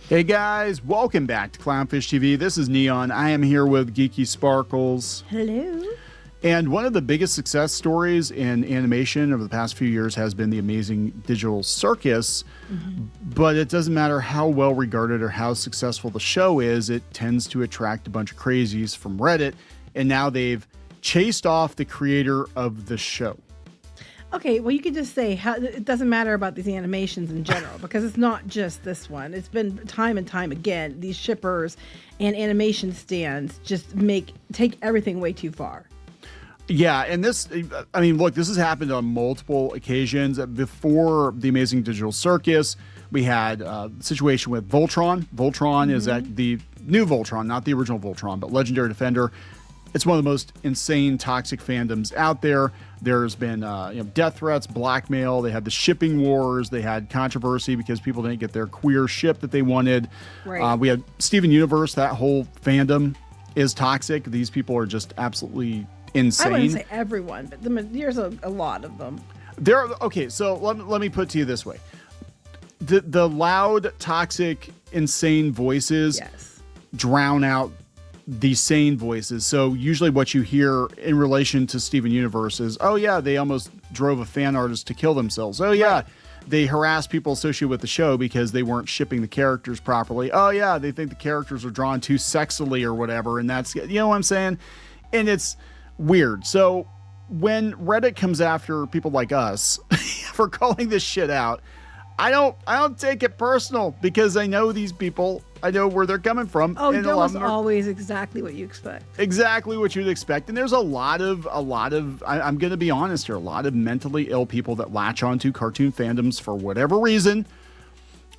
Hey guys, welcome back to CLOWNFISH TV. This is Kneon. I am here with Geeky Sparkles. Hello. And one of the biggest success stories in animation over the past few years has been the Amazing Digital Circus. But it doesn't matter how well regarded or how successful the show is, it tends to attract a bunch of crazies from Reddit. And now they've chased off the creator of the show. Okay, well, you could just say it doesn't matter about these animations in general because it's not just this one. It's been time and time again. These shippers and animation stands just take everything way too far. Yeah, and this, I mean, look, this has happened on multiple occasions. Before the Amazing Digital Circus, we had a situation with Voltron. Voltron is at the new Voltron, not the original Voltron, but Legendary Defender. It's one of the most insane, toxic fandoms out there. There's been death threats, blackmail. They had the shipping wars. They had controversy because people didn't get their queer ship that they wanted. Right. We had Steven Universe. That whole fandom is toxic. These people are just absolutely insane. I wouldn't say everyone, but there's a lot of them. Okay, so let me put it to you this way. The loud, toxic, insane voices drown out the sane voices. So usually what you hear in relation to Steven Universe is, oh yeah, they almost drove a fan artist to kill themselves. Oh yeah, they harassed people associated with the show because they weren't shipping the characters properly. Oh yeah, they think the characters are drawn too sexily or whatever. And that's, you know what I'm saying? And it's weird. So when Reddit comes after people like us for calling this shit out, I don't take it personal because I know these people. I know where they're coming from. Oh, and almost always exactly what you expect. Exactly what you'd expect. And there's a lot of, I'm going to be honest here, a lot of mentally ill people that latch onto cartoon fandoms for whatever reason.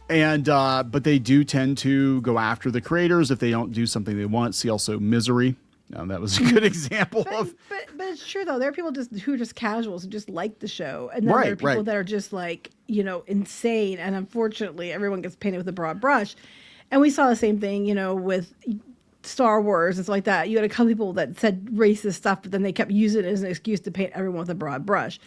And, but they do tend to go after the creators if they don't do something they want. See also Misery. That was a good example but it's true though. There are people who are just casuals who just like the show, and then there are people that are just like insane. And unfortunately, everyone gets painted with a broad brush. And we saw the same thing, with Star Wars and stuff like that. You had a couple people that said racist stuff, but then they kept using it as an excuse to paint everyone with a broad brush.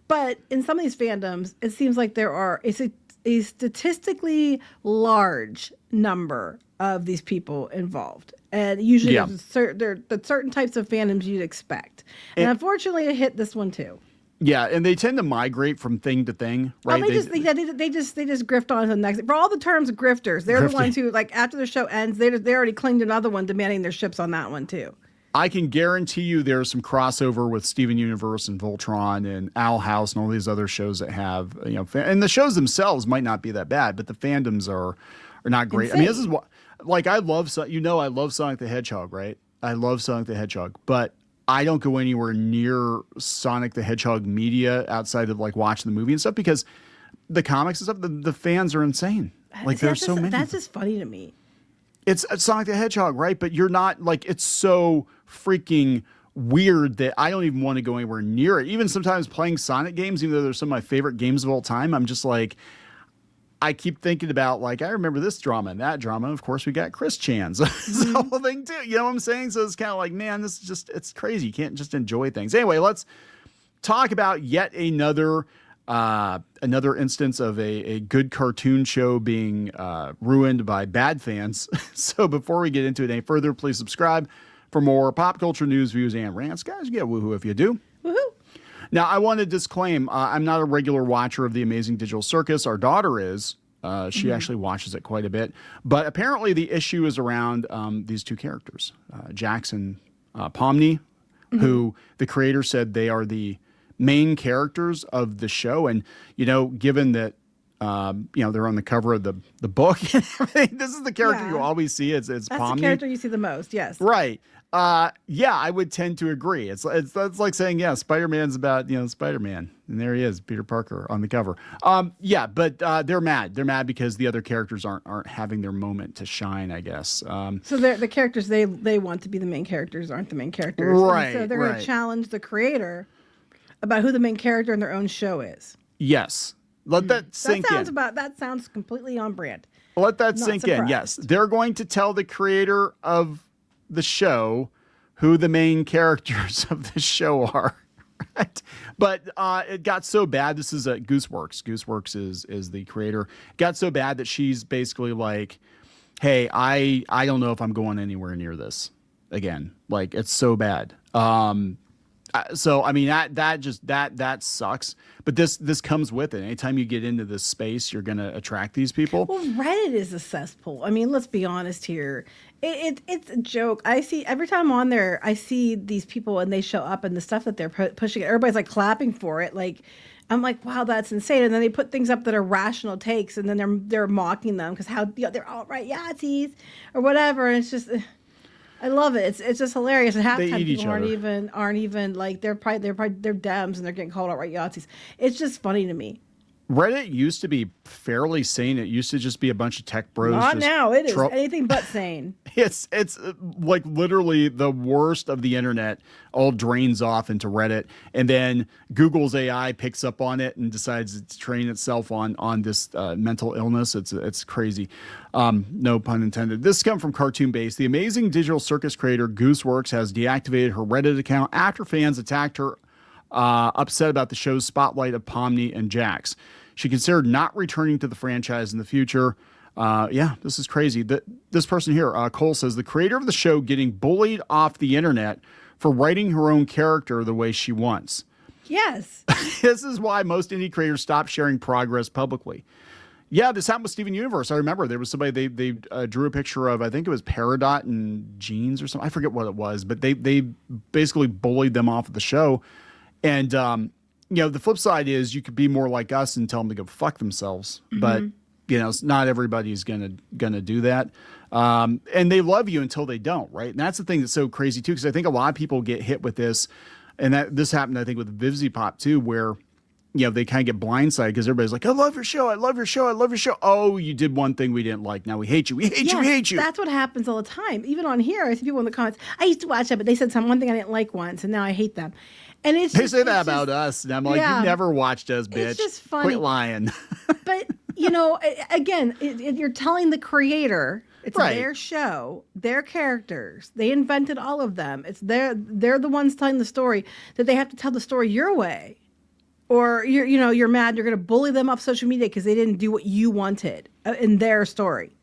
But in some of these fandoms, it seems like it's a statistically large number of these people involved. And usually there are certain types of fandoms you'd expect. And unfortunately, it hit this one too. Yeah, and they tend to migrate from thing to thing, right? Oh, they just grift on to the next. For all the terms, grifters. They're the ones who, like, after the show ends, they already claimed another one, demanding their ships on that one too. I can guarantee you there's some crossover with Steven Universe and Voltron and Owl House and all these other shows that have, and the shows themselves might not be that bad, but the fandoms are not great. Insane. I mean, this is what, like, I love Sonic the Hedgehog, right? I love Sonic the Hedgehog, but I don't go anywhere near Sonic the Hedgehog media outside of like watching the movie and stuff because the comics and stuff, the fans are insane. Like there's so many. That's just funny to me. It's Sonic the Hedgehog, right? But you're not like, it's so freaking weird that I don't even want to go anywhere near it. Even sometimes playing Sonic games, even though they're some of my favorite games of all time, I'm just like, I keep thinking about, like, I remember this drama and that drama. Of course, we got Chris Chan's the whole thing too. You know what I'm saying? So it's kind of like, man, this is just, it's crazy. You can't just enjoy things. Anyway, let's talk about yet another instance of a good cartoon show being ruined by bad fans. So before we get into it any further, please subscribe for more pop culture news, views, and rants. Guys, get woohoo if you do. Woohoo. Now, I want to disclaim, I'm not a regular watcher of the Amazing Digital Circus. Our daughter is. She actually watches it quite a bit. But apparently the issue is around these two characters, Jax and Pomni, who the creator said they are the main characters of the show. And, given that, they're on the cover of the book and everything, this is the character you always see. It's Pomni. That's the character you see the most, yes. Right. I would tend to agree. It's like saying, Spider-Man's about, Spider-Man. And there he is, Peter Parker on the cover. But they're mad. They're mad because the other characters aren't having their moment to shine, I guess. So the characters they want to be the main characters aren't the main characters. Right. And so they're going to challenge the creator about who the main character in their own show is. Yes. Let that sink in. That sounds completely on brand. Let that sink in. Yes. They're going to tell the creator of the show who the main characters of the show are. Right? But it got so bad. This is Gooseworx. Gooseworx is the creator. It got so bad that she's basically like hey, I don't know if I'm going anywhere near this again. Like, it's so bad. So I mean that sucks. But this comes with it. Anytime you get into this space, you're gonna attract these people. Well, Reddit is a cesspool. I mean, let's be honest here. It's a joke. I see every time I'm on there, I see these people and they show up and the stuff that they're pushing. Everybody's like clapping for it. Like, I'm like, wow, that's insane. And then they put things up that are rational takes, and then they're mocking them because they're all right Yahtzees or whatever. And it's just. I love it. It's just hilarious. And half the time people aren't even like they're Dems and they're getting called out right Yahtzees. It's just funny to me. Reddit used to be fairly sane. It used to just be a bunch of tech bros. Not now. It is anything but sane. It's like literally the worst of the internet all drains off into Reddit, and then Google's AI picks up on it and decides to train itself on this mental illness. It's crazy. No pun intended. This comes from Cartoon Base. The Amazing Digital Circus creator Gooseworx has deactivated her Reddit account after fans attacked her, upset about the show's spotlight of Pomni and Jax. She considered not returning to the franchise in the future. Yeah, this is crazy. This person here, Cole, says the creator of the show getting bullied off the internet for writing her own character the way she wants. Yes. This is why most indie creators stop sharing progress publicly. Yeah, this happened with Steven Universe. I remember there was somebody they drew a picture of, I think it was Peridot and Jeans or something. I forget what it was, but they basically bullied them off of the show. And, the flip side is you could be more like us and tell them to go fuck themselves. Mm-hmm. But, not everybody's going to do that. And they love you until they don't, right? And that's the thing that's so crazy, too, because I think a lot of people get hit with this. And this happened, I think, with VivziePop, too, where, they kind of get blindsided because everybody's like, I love your show. I love your show. I love your show. Oh, you did one thing we didn't like. Now we hate you. We hate you. We hate you. That's what happens all the time. Even on here, I see people in the comments, I used to watch that, but they said one thing I didn't like once, and now I hate them. And they say that about us, and I'm like, you never watched us, bitch. It's just funny. Quit lying. But again, you're telling the creator it's their show, their characters. They invented all of them. They're the ones telling the story. That they have to tell the story your way, or you're mad. You're going to bully them off social media because they didn't do what you wanted in their story.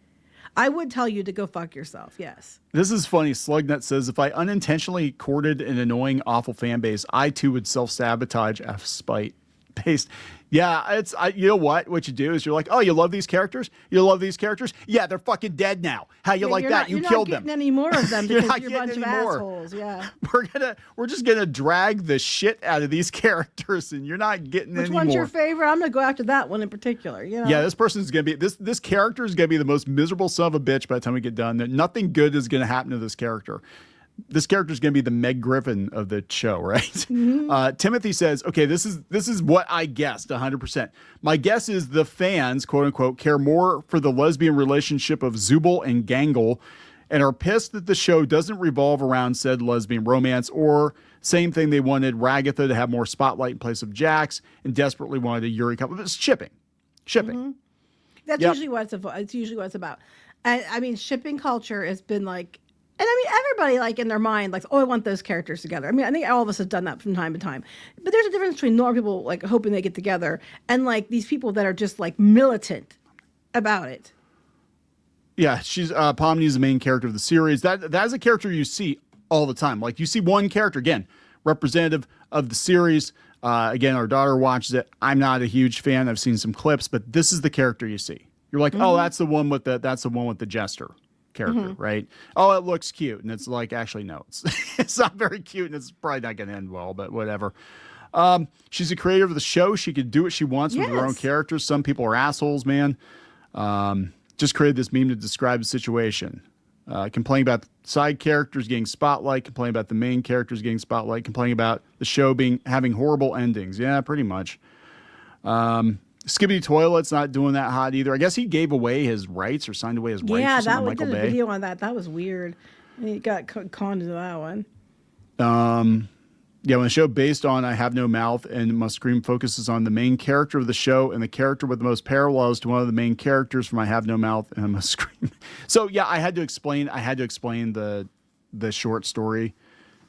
I would tell you to go fuck yourself, yes. This is funny. Slugnut says, if I unintentionally courted an annoying, awful fan base, I too would self-sabotage spite based. Yeah, you know what you do is you're like, oh, you love these characters? You love these characters? Yeah, they're fucking dead now. How you like that? You killed them. You're not getting any more of them because you're a bunch of assholes. Yeah. We're just gonna drag the shit out of these characters, and you're not getting any more. Which one's your favorite? I'm gonna go after that one in particular. Yeah, this person's gonna be this character is gonna be the most miserable son of a bitch by the time we get done. Nothing good is gonna happen to this character. This character is going to be the Meg Griffin of the show, right? Mm-hmm. Timothy says, okay, this is what I guessed 100%. My guess is the fans, quote unquote, care more for the lesbian relationship of Zubul and Gangle and are pissed that the show doesn't revolve around said lesbian romance, or same thing, they wanted Ragatha to have more spotlight in place of Jax and desperately wanted a Yuri couple. It's shipping. Mm-hmm. That's usually what it's about. I mean, shipping culture has been like, and I mean, everybody, like, in their mind, like, oh, I want those characters together. I mean, I think all of us have done that from time to time. But there's a difference between normal people, like, hoping they get together and, like, these people that are just, like, militant about it. Yeah, she's Pomni's the main character of the series. That is a character you see all the time. Like, you see one character, again, representative of the series. Again, our daughter watches it. I'm not a huge fan. I've seen some clips, but this is the character you see. You're like, oh, that's the one with the jester character, right? Oh, it looks cute, and it's like, actually, no, it's not very cute, and it's probably not going to end well, but whatever. She's a creator of the show. She could do what she wants with her own characters. Some people are assholes, man. Just created this meme to describe the situation. Complaining about side characters getting spotlight, complaining about the main characters getting spotlight, complaining about the show having horrible endings. Yeah, pretty much. Skibbity Toilet's not doing that hot either. I guess he gave away his rights or signed away his rights. Yeah, that we did a video on that. That was weird. He got conned into that one. Yeah, when the show based on I Have No Mouth and Must Scream focuses on the main character of the show and the character with the most parallels to one of the main characters from I Have No Mouth and I Must Scream. So yeah, I had to explain the short story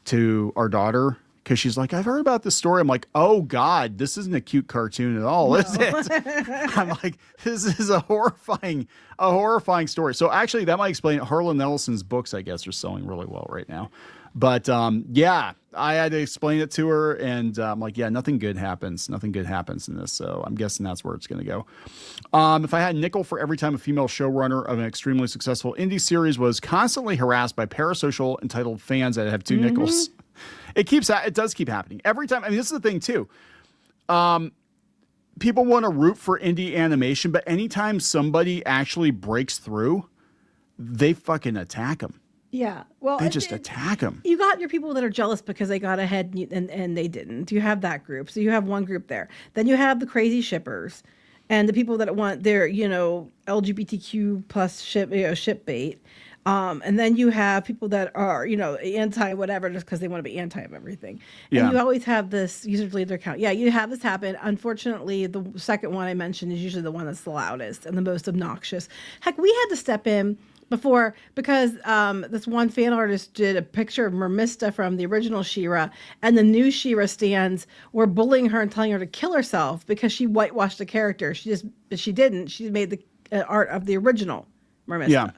to our daughter because she's like, I've heard about this story. I'm like, oh God, this isn't a cute cartoon at all, is it? I'm like, this is a horrifying story. So actually, that might explain it. Harlan Ellison's books, I guess, are selling really well right now. But yeah, I had to explain it to her, and I'm like, yeah, nothing good happens. Nothing good happens in this. So I'm guessing that's where it's going to go. If I had a nickel for every time a female showrunner of an extremely successful indie series was constantly harassed by parasocial entitled fans, I'd have 2 nickels. It does keep happening every time. I mean, this is the thing too. People want to root for indie animation, but anytime somebody actually breaks through, they fucking attack them. Yeah. Well, they just attack them. You got your people that are jealous because they got ahead and they didn't. You have that group. So you have one group there. Then you have the crazy shippers and the people that want their, LGBTQ plus ship bait. And then you have people that are, anti whatever just because they want to be anti of everything. And you always have this user deleted their account. Yeah, you have this happen. Unfortunately, the second one I mentioned is usually the one that's the loudest and the most obnoxious. Heck, we had to step in before because this one fan artist did a picture of Mermista from the original She-Ra, and the new She-Ra stands were bullying her and telling her to kill herself because she whitewashed the character. She didn't. She made the art of the original Mermista. Yeah.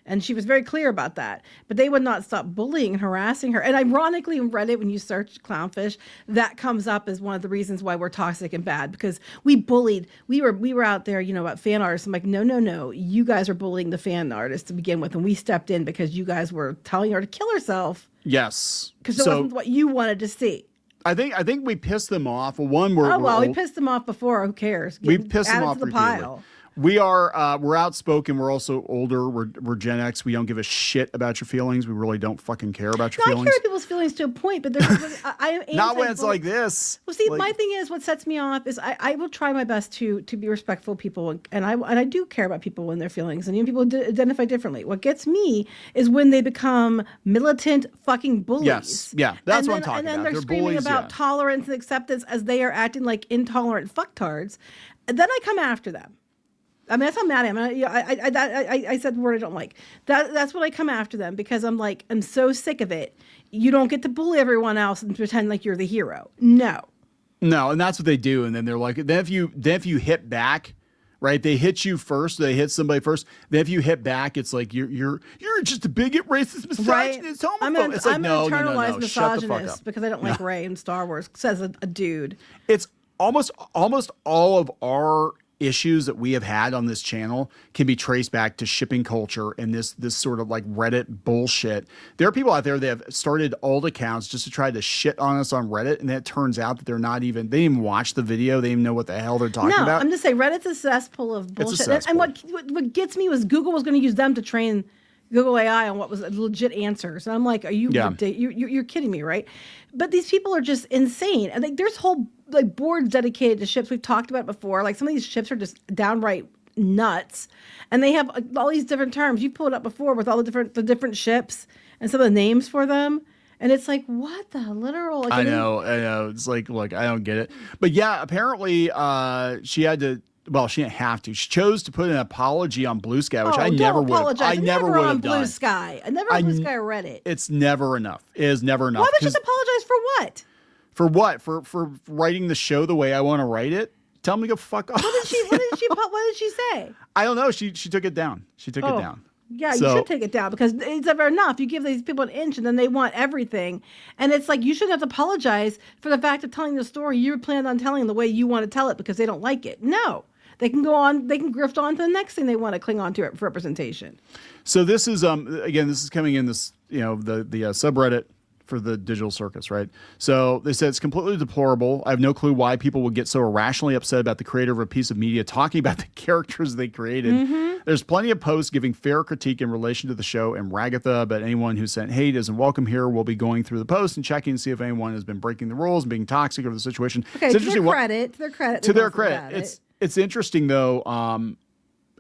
And she was very clear about that. But they would not stop bullying and harassing her. And ironically, in Reddit, when you search clownfish, that comes up as one of the reasons why we're toxic and bad. Because we bullied. We were out there, about fan artists. I'm like, no. You guys are bullying the fan artists to begin with. And we stepped in because you guys were telling her to kill herself. Yes. Because it wasn't what you wanted to see. I think we pissed them off. We pissed them off before. Who cares? We pissed them off to the pile. We're outspoken. We're also older. We're Gen X. We don't give a shit about your feelings. We really don't fucking care about your feelings. I care about people's feelings to a point, but I am not when it's like this. Well, see, my thing is what sets me off is I will try my best to be respectful of people, and I do care about people and their feelings, and people identify differently. What gets me is when they become militant fucking bullies. Yes, yeah, that's what I'm talking about. And then they're screaming bullies, about tolerance and acceptance as they are acting like intolerant fucktards. And then I come after them. I mean, that's how mad I am. I said the word I don't like. That's what I come after them because I'm like, I'm so sick of it. You don't get to bully everyone else and pretend like you're the hero. No, and that's what they do. And then they're like, then if you hit back, right? They hit you first. They hit somebody first. Then if you hit back, it's like you're just a bigot, racist, misogynist, homophobe. I'm an internalized misogynist because I don't like Rey in Star Wars. Says a dude. It's almost all of our issues that we have had on this channel can be traced back to shipping culture and this sort of like Reddit bullshit. There are people out there that have started old accounts just to try to shit on us on Reddit, and then it turns out that they didn't even watch the video. They didn't even know what the hell they're talking about. I'm just saying Reddit's a cesspool of bullshit. And what gets me was Google was going to use them to train Google AI on what was legit answers. And I'm like, are you you're kidding me, right? But these people are just insane. And there's whole boards dedicated to ships. We've talked about it before. Like some of these ships are just downright nuts. And they have all these different terms. You pulled up before with all the different ships and some of the names for them. And it's like, what the literal? I know. It's like, look, I don't get it. But yeah, apparently she had to. Well, she didn't have to. She chose to put an apology on Blue Sky, which I never would have. I never would have done. Blue Sky. I never on Blue Sky or Reddit. It's never enough. It is never enough. Why would she apologize for what? For what? For writing the show the way I want to write it? Tell me to go fuck off. What did she say? I don't know. She took it down. She took it down. Yeah, you should take it down because it's never enough. You give these people an inch and then they want everything. And it's like you shouldn't have to apologize for the fact of telling the story you planned on telling the way you want to tell it because they don't like it. No. They can go on. They can grift on to the next thing they want to cling on to it for representation. So this is again. This is coming in this the subreddit for the Digital Circus, right? So they said it's completely deplorable. I have no clue why people would get so irrationally upset about the creator of a piece of media talking about the characters they created. Mm-hmm. There's plenty of posts giving fair critique in relation to the show and Ragatha, but anyone who sent hate isn't welcome here. We'll be going through the post and checking to see if anyone has been breaking the rules and being toxic over the situation. Okay, to their credit. It's interesting though, and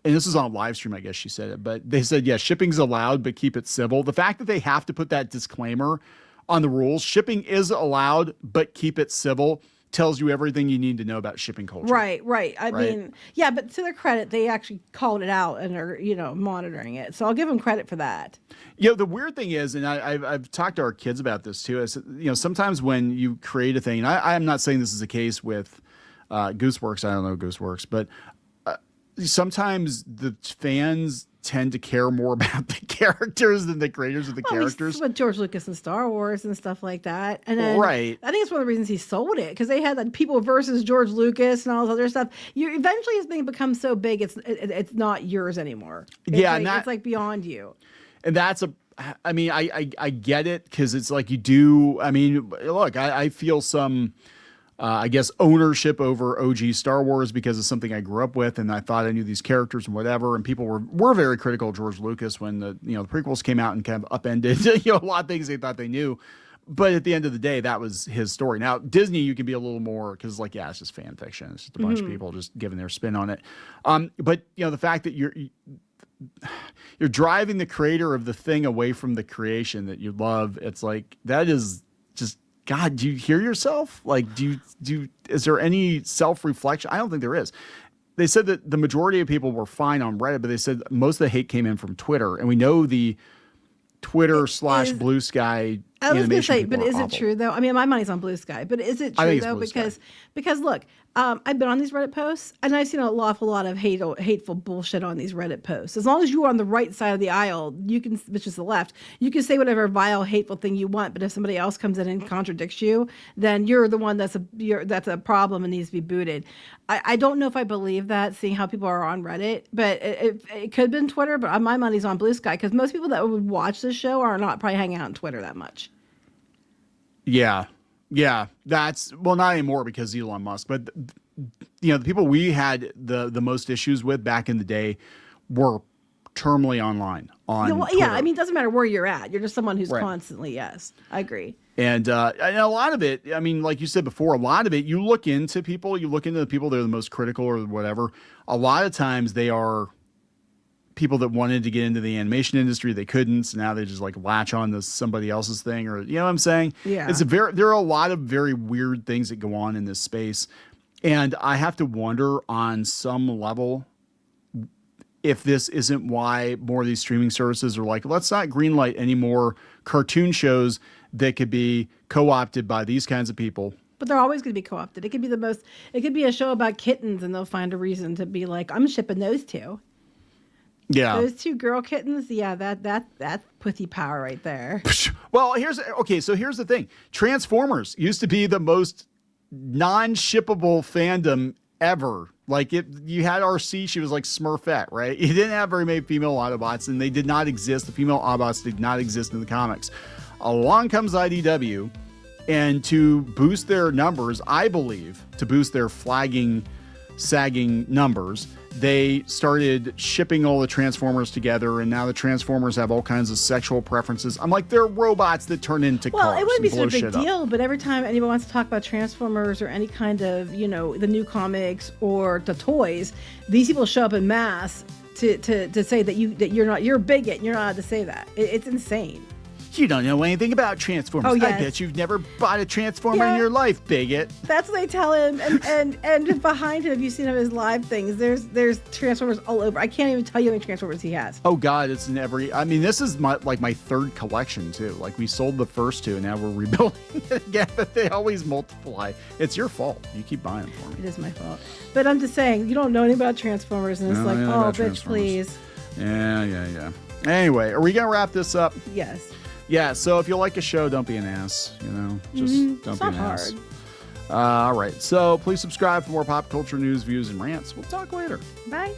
this is on a live stream, I guess she said it, but they said, yeah, shipping's allowed, but keep it civil. The fact that they have to put that disclaimer on the rules, shipping is allowed, but keep it civil, tells you everything you need to know about shipping culture. Right. I mean, yeah, but to their credit, they actually called it out and are, monitoring it. So I'll give them credit for that. The weird thing is, and I've talked to our kids about this too, is, sometimes when you create a thing, and I'm not saying this is the case with Gooseworx, I don't know Gooseworx, but sometimes the fans tend to care more about the characters than the creators of the characters. With George Lucas and Star Wars and stuff like that. And then right. I think it's one of the reasons he sold it, because they had like people versus George Lucas and all this other stuff. Eventually his thing becomes so big, it's not yours anymore. It's like beyond you. And that's I get it, because it's like you do. I mean, look, I feel some, I guess, ownership over OG Star Wars because it's something I grew up with, and I thought I knew these characters and whatever. And people were very critical of George Lucas when the prequels came out and kind of upended a lot of things they thought they knew. But at the end of the day, that was his story. Now Disney, you can be a little more, because it's just just fan fiction. It's just a bunch of people just giving their spin on it. But the fact that you're driving the creator of the thing away from the creation that you love, it's like, that is just, God, do you hear yourself? Like, is there any self-reflection? I don't think there is. They said that the majority of people were fine on Reddit, but they said most of the hate came in from Twitter. And we know the Twitter / Blue Sky. I was going to say, but is it true though? I mean, my money's on Blue Sky, but is it true though? Because look, I've been on these Reddit posts and I've seen an awful lot of hateful bullshit on these Reddit posts. As long as you are on the right side of the aisle, you can, which is the left, you can say whatever vile, hateful thing you want. But if somebody else comes in and contradicts you, then you're the one that's a problem and needs to be booted. I don't know if I believe that, seeing how people are on Reddit, but it could have been Twitter. But my money's on Blue Sky, because most people that would watch this show are not probably hanging out on Twitter that much. Yeah. That's, well, not anymore because Elon Musk, but the people we had the most issues with back in the day were terminally online on Twitter. I mean, it doesn't matter where you're at. You're just someone who's constantly, yes, I agree. And a lot of it, I mean, like you said before, a lot of it, you look into the people that are the most critical or whatever. A lot of times they are people that wanted to get into the animation industry, they couldn't, so now they just like latch on to somebody else's thing, or you know what I'm saying? Yeah. There are a lot of very weird things that go on in this space. And I have to wonder on some level if this isn't why more of these streaming services are like, let's not greenlight any more cartoon shows that could be co-opted by these kinds of people. But they're always going to be co-opted. It could be a show about kittens and they'll find a reason to be like, I'm shipping those two. Yeah. Those two girl kittens, yeah, that's pussy power right there. Well, here's the thing. Transformers used to be the most non-shippable fandom ever. Like you had RC, she was like Smurfette, right? You didn't have very many female Autobots, and they did not exist. The female Autobots did not exist in the comics. Along comes IDW, and to boost their numbers, I believe, to boost their sagging numbers, they started shipping all the Transformers together, and now the Transformers have all kinds of sexual preferences. I'm like, they're robots that turn into cars. Well, it wouldn't be such a big deal, but every time anyone wants to talk about Transformers or any kind of, the new comics or the toys, these people show up in mass to say that you're a bigot and you're not allowed to say that. It's insane. You don't know anything about Transformers. Oh, yes. I bet you've never bought a Transformer in your life, bigot. That's what they tell him. And behind him, if you've seen his live things, there's Transformers all over. I can't even tell you how many Transformers he has. Oh God, it's in every. I mean, this is my third collection too. Like we sold the first two, and now we're rebuilding it again. But they always multiply. It's your fault. You keep buying for me. It is my fault. But I'm just saying, you don't know anything about Transformers, and it's like, oh, bitch, please. Yeah. Anyway, are we gonna wrap this up? Yes. Yeah, so if you like a show, don't be an ass, just don't be an ass. All right, so please subscribe for more pop culture news, views, and rants. We'll talk later. Bye.